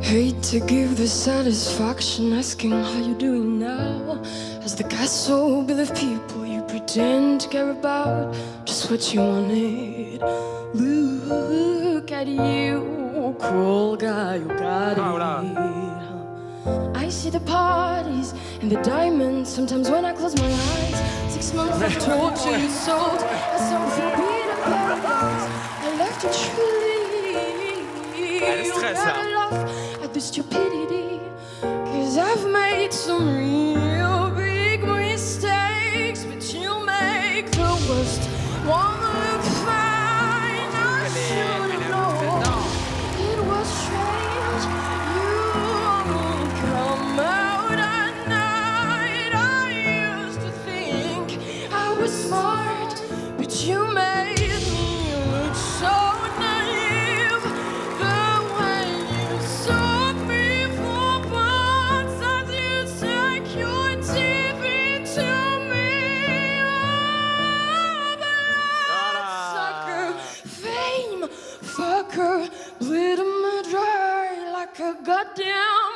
Hate to give the satisfaction asking how you doing now. As the castle built of people you pretend to care about, just what you wanted. Look at you, cruel guy, you got it. I see the parties and the diamonds sometimes when I close my eyes. 6 months of torture you sold as some forbidden paradise. I left you truly. Elle stresse là. At the stupidity, cause I've made some real big mistakes, but you make the worst one look fine. I should've known it was strange. You only come out at night. I used to think I was smart, but you made me look so naive. The way you took me for once as you take your teeth into me. Oh, bloodsucker, fame fucker, bleed 'em dry like a goddamn